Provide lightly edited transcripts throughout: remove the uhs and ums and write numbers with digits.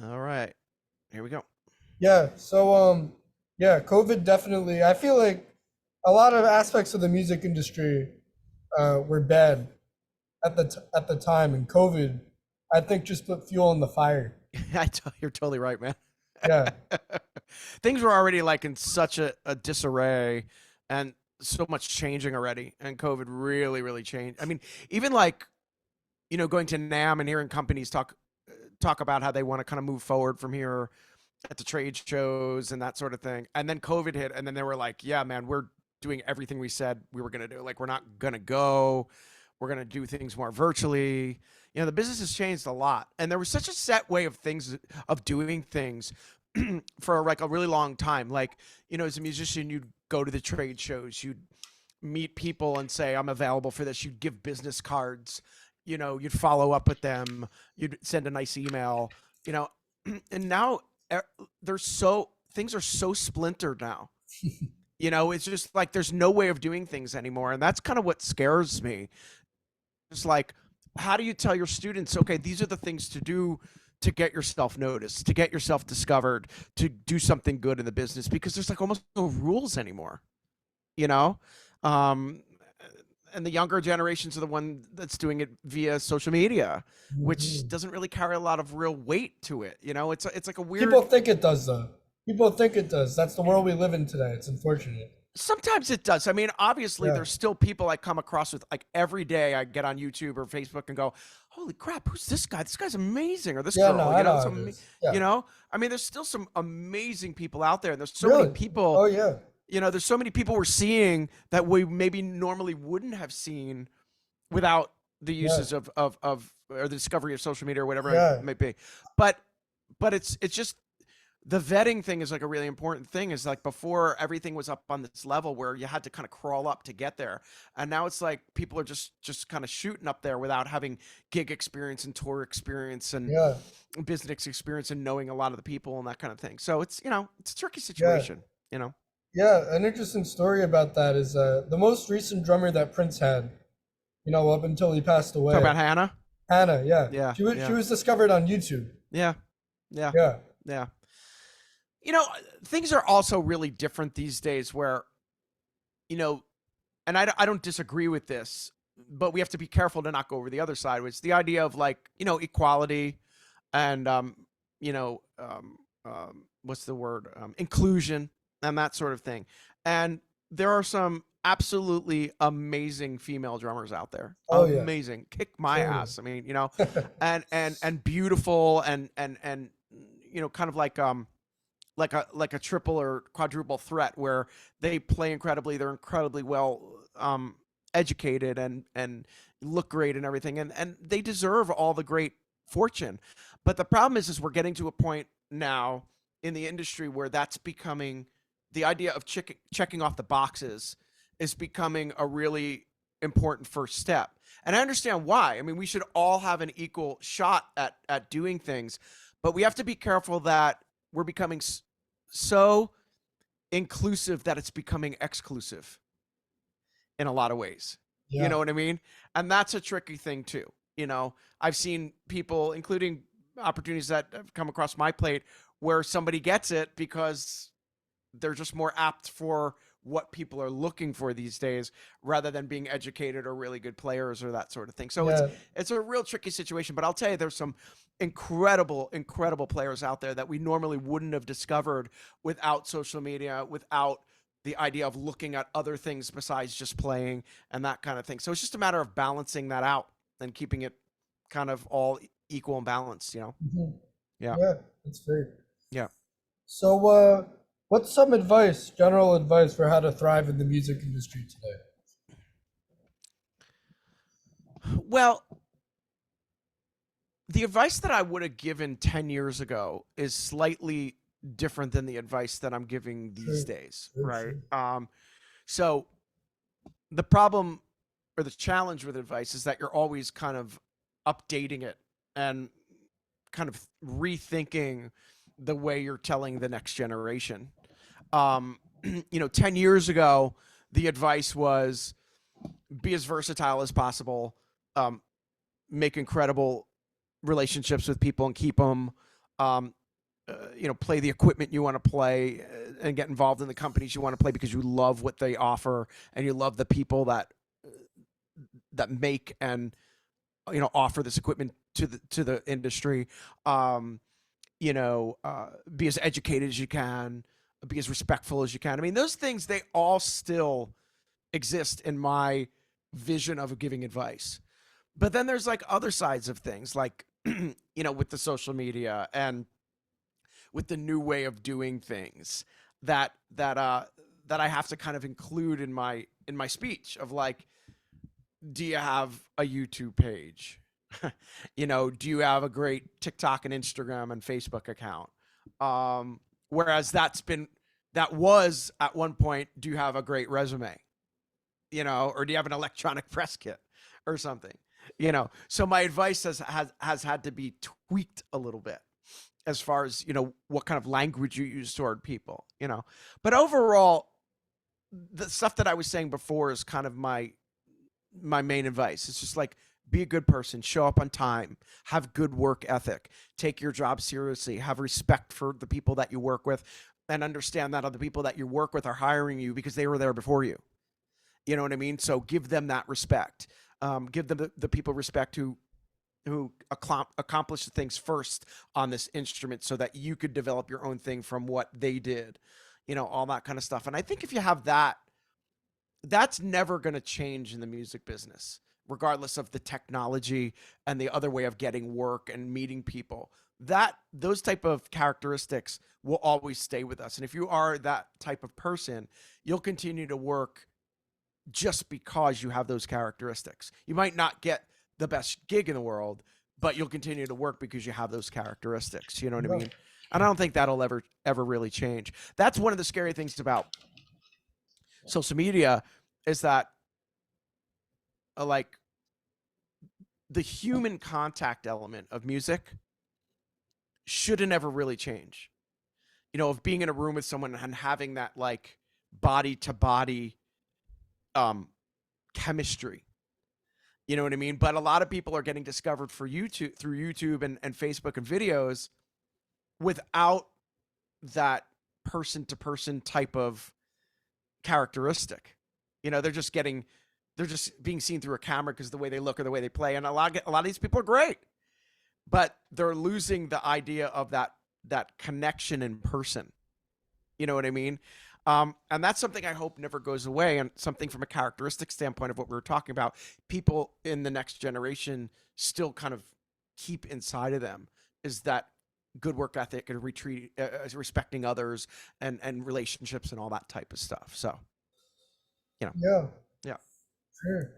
All right, here we go. Yeah, yeah, COVID definitely. I feel like a lot of aspects of the music industry were bad at the time, and COVID, I think, just put fuel in the fire. You're totally right, man. Yeah, Things were already like in such a disarray and so much changing already. And COVID really changed. I mean, even like, going to NAM and hearing companies talk about how they want to kind of move forward from here at the trade shows and that sort of thing. And then COVID hit, and then they were like, yeah, man, we're doing everything we said we were going to do. Like, we're not going to go. We're going to do things more virtually. The business has changed a lot. And there was such a set way of doing things for like a really long time. Like, as a musician, you'd go to the trade shows, you'd meet people and say, I'm available for this. You'd give business cards, you'd follow up with them, you'd send a nice email, you know, and now there's things are so splintered now. It's just like there's no way of doing things anymore. And that's kind of what scares me. It's like, how do you tell your students, okay, these are the things to do to get yourself noticed, to get yourself discovered, to do something good in the business? Because there's like almost no rules anymore, you know? Um, and the younger generations are the one that's doing it via social media, which Mhm. doesn't really carry a lot of real weight to it. It's like a People weird. think it does though. People think it does. That's the world we live in today. It's unfortunate. Sometimes it does. I mean, obviously, Yeah, there's still people I come across with, like, every day I get on YouTube or Facebook and go, "Holy crap, who's this guy? This guy's amazing," or this yeah, no, girl. I know how it is. Yeah, I mean, there's still some amazing people out there, and there's so many really. people. Oh yeah, There's so many people we're seeing that we maybe normally wouldn't have seen without the yeah, uses of or the discovery of social media or whatever it yeah, might be. But it's just the vetting thing is like a really important thing. Is like before everything was up on this level where you had to kind of crawl up to get there, and now it's like people are just kind of shooting up there without having gig experience and tour experience and yeah, business experience and knowing a lot of the people and that kind of thing. So it's a tricky yeah. situation. You know, Yeah, an interesting story about that is the most recent drummer that Prince had, up until he passed talk away. about Hannah. Hannah, yeah. Yeah, She yeah, was discovered on YouTube. yeah, yeah, Yeah. yeah. You know, things are also really different these days where, you know, and I don't disagree with this, but we have to be careful to not go over the other side, which is the idea of like, equality and, what's the word? Inclusion and that sort of thing. And there are some absolutely amazing female drummers out there. Oh yeah. Amazing. Kick my Totally. ass. I mean, and beautiful and kind of like a triple or quadruple threat where they play incredibly, they're incredibly well educated and look great and everything, and they deserve all the great fortune. But the problem is we're getting to a point now in the industry where that's becoming the idea of checking off the boxes is becoming a really important first step. And I understand why. I mean, we should all have an equal shot at doing things, but we have to be careful that we're becoming so inclusive that it's becoming exclusive in a lot of ways. You Yeah. know what I mean? And that's a tricky thing too. I've seen people, including opportunities that have come across my plate, where somebody gets it because they're just more apt for what people are looking for these days rather than being educated or really good players or that sort of thing. So it's Yeah. it's a real tricky situation, but I'll tell you there's some incredible players out there that we normally wouldn't have discovered without social media, without the idea of looking at other things besides just playing and that kind of thing. So it's just a matter of balancing that out and keeping it kind of all equal and balanced. Mhm. Yeah. Yeah, that's great. Yeah. So what's some advice, general advice for how to thrive in the music industry today? Well, the advice that I would have given 10 years ago is slightly different than the advice that I'm giving these True. days, Very right? true. So the problem or the challenge with advice is that you're always kind of updating it and kind of rethinking the way you're telling the next generation. Um, 10 years ago, the advice was be as versatile as possible, um, make incredible relationships with people and keep them. um, play the equipment you want to play, and get involved in the companies you want to play because you love what they offer and you love the people that make and offer this equipment to the industry. Um, be as educated as you can, be as respectful as you can. I mean, those things, they all still exist in my vision of giving advice. But then there's like other sides of things, like with the social media and with the new way of doing things that I have to kind of include in my speech of like, do you have a YouTube page? Do you have a great TikTok and Instagram and Facebook account? Whereas that was at one point, do you have a great resume? Or do you have an electronic press kit or something? So my advice has had to be tweaked a little bit as far as, what kind of language you use toward people. But overall, the stuff that I was saying before is kind of my main advice. It's just like, be a good person, show up on time, have good work ethic, take your job seriously, have respect for the people that you work with, and understand that other people that you work with are hiring you because they were there before you. You know what I mean? So give them that respect. Give them the people respect who accomplished things first on this instrument so that you could develop your own thing from what they did. All that kind of stuff. And I think if you have that, that's never going to change in the music business, regardless of the technology and the other way of getting work and meeting people. Those type of characteristics will always stay with us. And if you are that type of person, you'll continue to work just because you have those characteristics. You might not get the best gig in the world, but you'll continue to work because you have those characteristics. You know what I Yeah. mean? And I don't think that'll ever really change. That's one of the scary things about social media, is that like the human contact element of music shouldn't ever really change. Of being in a room with someone and having that like body to body chemistry. You know what I mean? But a lot of people are getting discovered through YouTube and Facebook and videos without that person to person type of characteristic. They're just being seen through a camera because of the way they look or the way they play. And a lot of these people are great, but they're losing the idea of that connection in person. You know what I mean? And that's something I hope never goes away. And something from a characteristic standpoint of what we were talking about, people in the next generation still kind of keep inside of them, is that good work ethic and respecting others and relationships and all that type of stuff. So, Yeah, yeah. sure.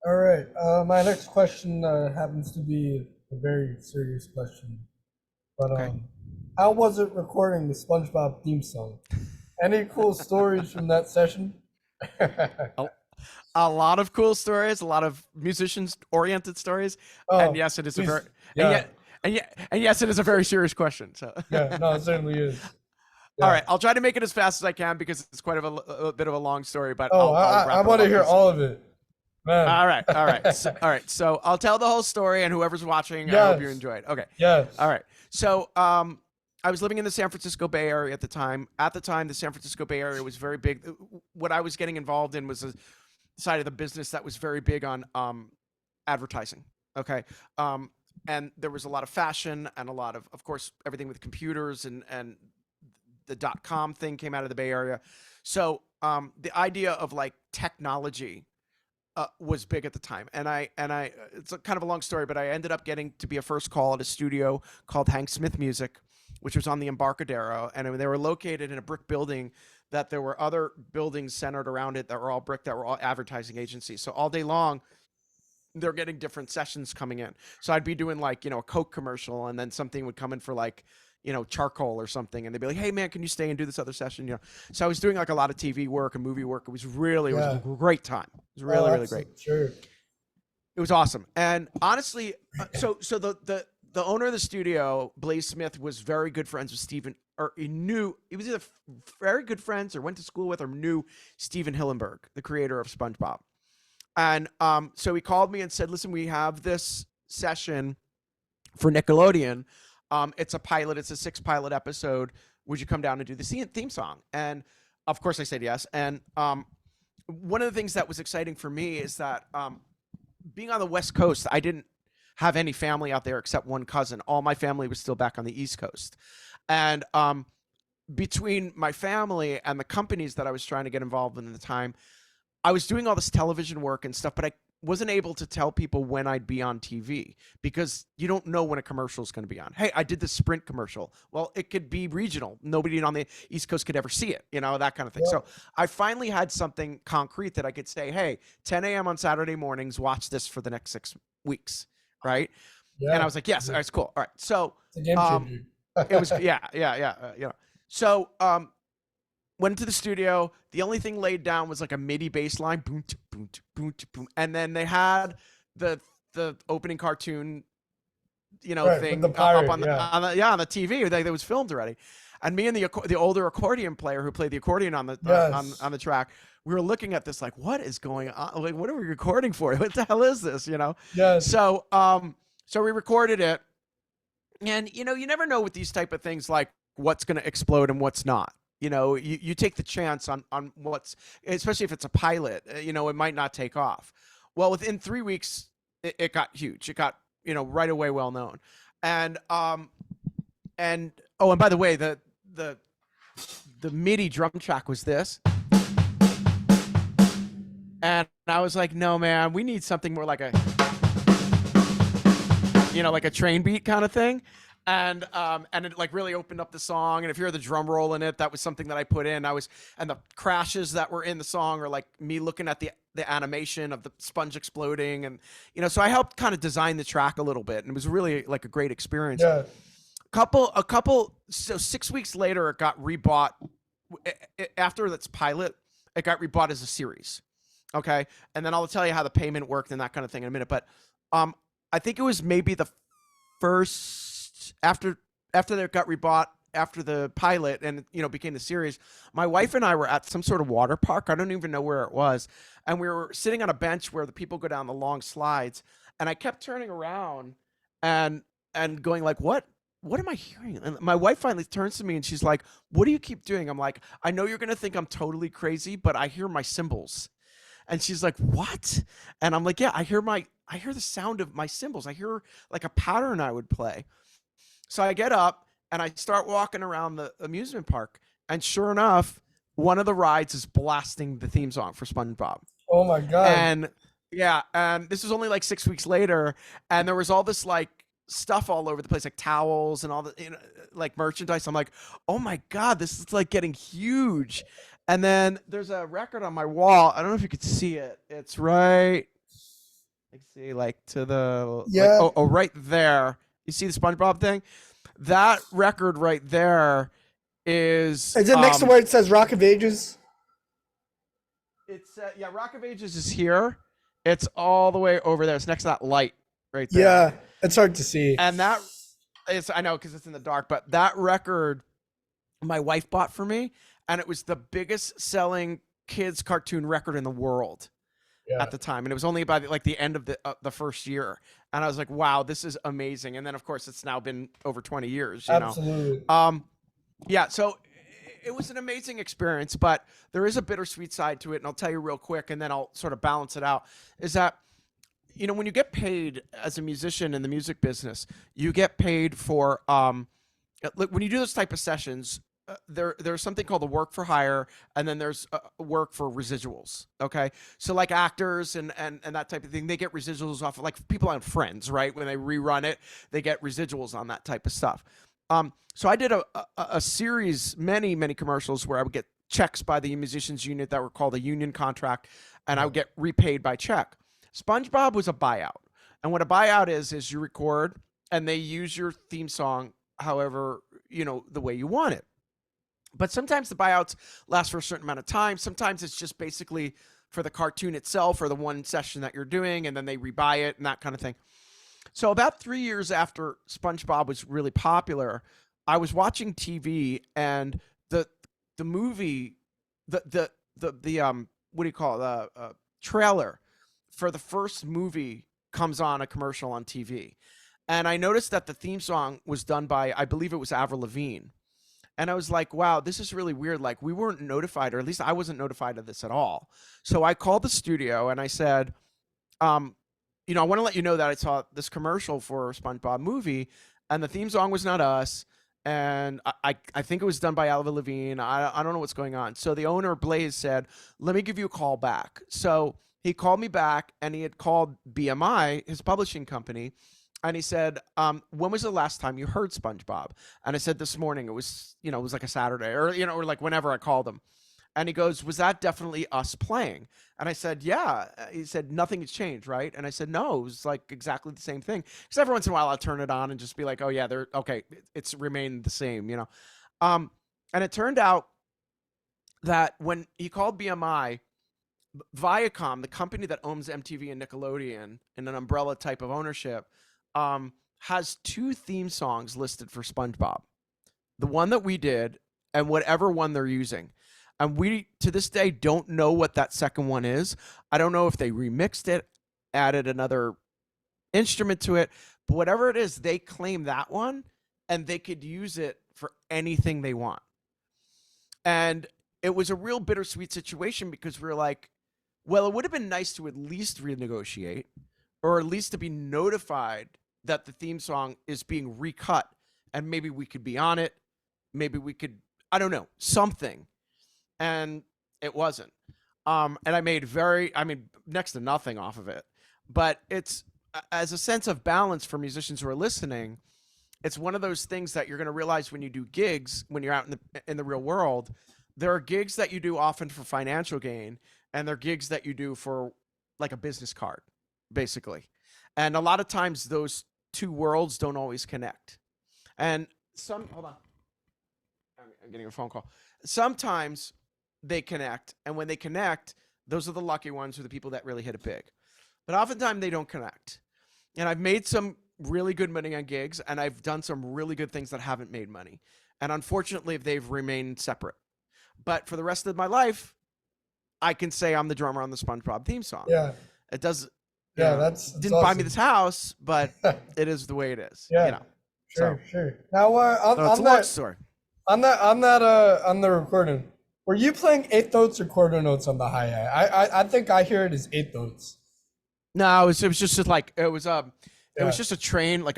All right. My next question happens to be a very serious question. But Okay. how was it recording the SpongeBob theme song? Any cool stories from that session? A, a lot of cool stories, a lot of musicians oriented stories. And Oh, yes, it is a please. very, Yeah, and yes, it is a very serious question. So, yeah, no, it certainly is. all Yeah. right, I'll try to make it as fast as I can because it's quite a bit of a long story, but Oh, I'll I wrap it want to up hear as. all of it, man. All right. So I'll tell the whole story, and whoever's watching, I hope you Yes, enjoyed. Okay. All yes. right. So I was living in the San Francisco Bay Area at the time. At the time, the San Francisco Bay Area was very big. What I was getting involved in was a side of the business that was very big on advertising. Okay. And there was a lot of fashion and a lot of course, everything with computers and the .com thing came out of the Bay Area. So the idea of like technology was big at the time, and it's a kind of a long story, but I ended up getting to be a first call at a studio called Hank Smith Music, which was on the Embarcadero, and they were located in a brick building that there were other buildings centered around it that were all brick, that were all advertising agencies. So all day long, they're getting different sessions coming in. So I'd be doing like, a Coke commercial, and then something would come in for like, charcoal or something. And they'd be like, hey man, can you stay and do this other session? So I was doing like a lot of TV work and movie work. It was a Yeah. great time. It was Oh, really, really great. sure. It was awesome. And honestly, so the owner of the studio, Blaze Smith, was very good friends with Steven, or he was either very good friends or went to school with or knew Steven Hillenburg, the creator of SpongeBob. And so he called me and said, listen, we have this session for Nickelodeon. It's a pilot. It's a 6 pilot episode. Would you come down and do the theme song? And of course, I said yes. And one of the things that was exciting for me is that being on the West Coast, I didn't have any family out there except one cousin. All my family was still back on the East Coast, and between my family and the companies that I was trying to get involved in at the time, I was doing all this television work and stuff, but I wasn't able to tell people when I'd be on TV because you don't know when a commercial is going to be on. Hey, I did this Sprint commercial. Well, it could be regional. Nobody on the East Coast could ever see it, that kind of thing. Yeah. So I finally had something concrete that I could say, hey, 10 a.m. on Saturday mornings, watch this for the next 6 weeks. Right. And I Yeah. was like, yes, all right, it's cool. All right. So It's a game changer. it was, yeah. So went into the studio. The only thing laid down was like a MIDI bass line, boom, boom, boom, boom, and then they had the opening cartoon, Right, with thing the up pirate, yeah. on the TV that was filmed already. And me and the older accordion player who played the accordion on the Yes. on the track, we were looking at this like, what is going on? Like, what are we recording for? What the hell is this? Yes. So we recorded it, and you never know with these type of things like what's going to explode and what's not. You take the chance on what's, especially if it's a pilot, it might not take off. Well, within 3 weeks, it got huge. It got, right away well known. And oh, and by the way, the MIDI drum track was this. And I was like, no, man, we need something more like like a train beat kind of thing. And it like really opened up the song. And if you hear the drum roll in it, that was something that I put in. And the crashes that were in the song are like me looking at the animation of the sponge exploding. And, so I helped kind of design the track a little bit. And it was really like a great experience. Yeah. So 6 weeks later, it got rebought. After its pilot, it got rebought as a series. Okay. And then I'll tell you how the payment worked and that kind of thing in a minute. But I think it was maybe the first after they got rebought after the pilot and became the series. My wife and I were at some sort of water park. I don't even know where it was, and we were sitting on a bench where the people go down the long slides. And I kept turning around and going like, what am I hearing? And my wife finally turns to me and she's like, what do you keep doing? I'm like, I know you're gonna think I'm totally crazy, but I hear my cymbals. And she's like, what? And I'm like, yeah, I hear the sound of my cymbals. I hear like a pattern I would play. So I get up and I start walking around the amusement park. And sure enough, one of the rides is blasting the theme song for SpongeBob. Oh my God. And yeah, and this was only like 6 weeks later. And there was all this like stuff all over the place, like towels and all the, like merchandise. I'm like, oh my God, this is like getting huge. And then there's a record on my wall. I don't know if you could see it. It's right, let's see, like to the, Yeah. like, right there. You see the SpongeBob thing? That record right there is. Is it next to where it says Rock of Ages? It's yeah, Rock of Ages is here. It's all the way over there. It's next to that light right there. Yeah, it's hard to see. And that is, I know because it's in the dark, but that record my wife bought for me, and it was the biggest selling kids cartoon record in the world at the time, and it was only by like the end of the first year. And I was like, wow, this is amazing. And then of course it's now been over 20 years. Absolutely. Yeah, so it was an amazing experience, but there is a bittersweet side to it, and I'll tell you real quick, and then I'll sort of balance it out. Is that when you get paid as a musician in the music business, you get paid for when you do those type of sessions. There's something called the work for hire, and then there's work for residuals. Okay, so like actors and that type of thing, they get residuals off of, like, people on Friends, right? When they rerun it, they get residuals on that type of stuff. So I did a series, many commercials where I would get checks by the musicians unit that were called a union contract, and I would get repaid by check. SpongeBob was a buyout, and what a buyout is you record and they use your theme song however the way you want it. But sometimes the buyouts last for a certain amount of time. Sometimes it's just basically for the cartoon itself or the one session that you're doing, and then they rebuy it and that kind of thing. So about 3 years after SpongeBob was really popular, I was watching TV, and the movie, the what do you call it? Trailer for the first movie comes on a commercial on TV. And I noticed that the theme song was done by, I believe it was Avril Lavigne. And I was like, wow, this is really weird. Like, we weren't notified, or at least I wasn't notified of this at all. So I called the studio and I said, um, I want to let you know that I saw this commercial for a SpongeBob movie, and the theme song was not us. And I think it was done by Avril Lavigne. I don't know what's going on. So the owner, Blaze, said, let me give you a call back. So he called me back, and he had called BMI, his publishing company, and he said, when was the last time you heard SpongeBob? And I said, this morning. It was, it was like a Saturday, or like whenever I called him. And he goes, was that definitely us playing? And I said, yeah. He said, nothing has changed, right? And I said, no, it was like exactly the same thing. Because every once in a while I'll turn it on and just be like, oh yeah, they're okay. It's remained the same. Um, and it turned out that when he called BMI, Viacom, the company that owns MTV and Nickelodeon in an umbrella type of ownership, has two theme songs listed for SpongeBob. The one that we did and whatever one they're using. And we, to this day, don't know what that second one is. I don't know if they remixed it, added another instrument to it, but whatever it is, they claim that one and they could use it for anything they want. And it was a real bittersweet situation because we were like, well, it would have been nice to at least renegotiate, or at least to be notified that the theme song is being recut, and maybe we could be on it. Maybe we could, I don't know, something. And it wasn't. And I made next to nothing off of it. But it's, as a sense of balance for musicians who are listening, it's one of those things that you're going to realize when you do gigs, when you're out in the real world. There are gigs that you do often for financial gain, and there are gigs that you do for like a business card, basically. And a lot of times those two worlds don't always connect. And hold on, I'm getting a phone call. Sometimes they connect, and when they connect, those are the lucky ones, or the people that really hit it big. But oftentimes they don't connect. And I've made some really good money on gigs, and I've done some really good things that haven't made money. And unfortunately, they've remained separate. But for the rest of my life, I can say I'm the drummer on the SpongeBob theme song. Yeah. It does. Yeah, that's didn't awesome. buy me this house, but it is the way it is. Yeah. Sure. Now, it's a long story. On the recording, were you playing eighth notes or quarter notes on the hi-hat? I think I hear it as eighth notes. No, it was just like it was just a train, like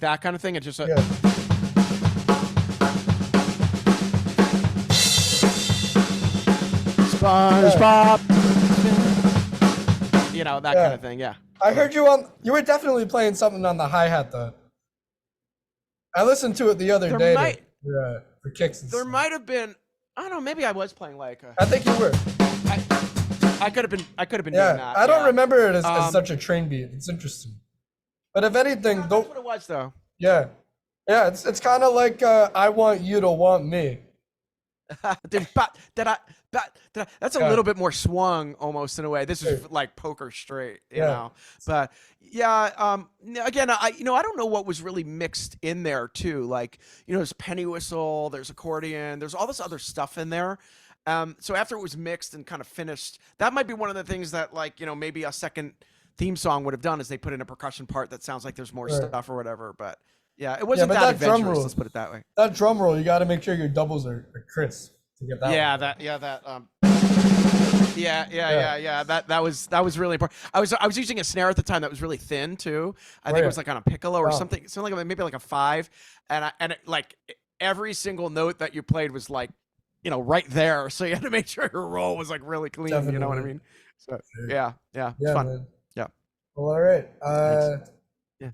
that kind of thing. It's just SpongeBob, that kind of thing. Yeah. I heard you were definitely playing something on the hi-hat though. I listened to it the other day for kicks and there stuff. might have been, I don't know, maybe I was playing like I think you were. I could have been doing that. I don't remember it as such a train beat. It's interesting. But if anything, that's what it was though. Yeah. It's kind of like I want you to want me. That's a little bit more swung almost in a way. This is like poker straight, you know. But yeah, again, I don't know what was really mixed in there too. Like, there's penny whistle, there's accordion, there's all this other stuff in there. So after it was mixed and kind of finished, that might be one of the things that, like, maybe a second theme song would have done, is they put in a percussion part that sounds like there's more stuff or whatever. But yeah, it wasn't that adventurous. Drum roll, let's put it that way. That drum roll, you got to make sure your doubles are crisp to get that. That was really important. I was using a snare at the time that was really thin too. I think it was like on a piccolo or something like maybe like a 5, and like every single note that you played was like, right there. So you had to make sure your roll was like really clean. Definitely. You know what I mean? So yeah, it's fun. Man. Yeah. Well, all right. Yeah.